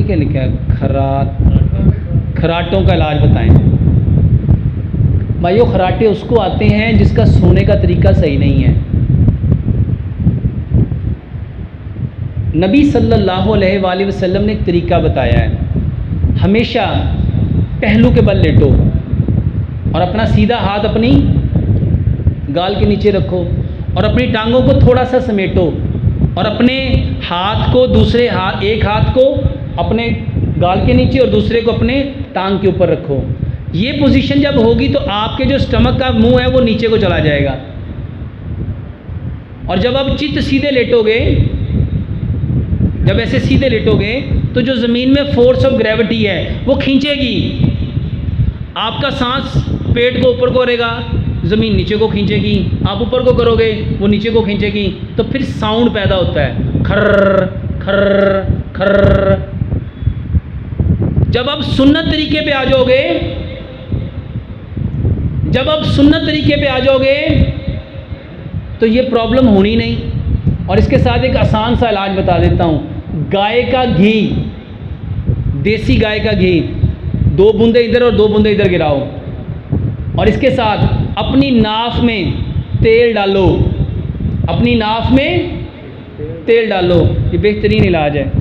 ये क्या लिखा है? खराटों का इलाज बताएं। भाइयों, खराटे उसको आते हैं जिसका सोने का तरीका सही नहीं है। नबी सल्लल्लाहु अलैहि वसल्लम ने एक तरीका बताया है। हमेशा पहलू के बल लेटो और अपना सीधा हाथ अपनी गाल के नीचे रखो और अपनी टांगों को थोड़ा सा समेटो और अपने हाथ को एक हाथ को अपने गाल के नीचे और दूसरे को अपने टांग के ऊपर रखो। ये पोजीशन जब होगी तो आपके जो स्टमक का मुंह है वो नीचे को चला जाएगा। और जब आप चित्त सीधे लेटोगे, जब ऐसे सीधे लेटोगे तो जो ज़मीन में फोर्स ऑफ ग्रेविटी है वो खींचेगी। आपका सांस पेट को ऊपर को करेगा, ज़मीन नीचे को खींचेगी। आप ऊपर को करोगे, वो नीचे को खींचेगी। तो फिर साउंड पैदा होता है, खर्र खर्र खर्र। जब आप सुन्नत तरीके पे आ जाओगे, जब आप सुन्नत तरीके पे आ जाओगे तो ये प्रॉब्लम होनी नहीं। और इसके साथ एक आसान सा इलाज बता देता हूँ। गाय का घी, देसी गाय का घी 2 बूंदे इधर और 2 बूंदे इधर गिराओ और इसके साथ अपनी नाफ में तेल डालो, अपनी नाफ में तेल डालो। ये बेहतरीन इलाज है।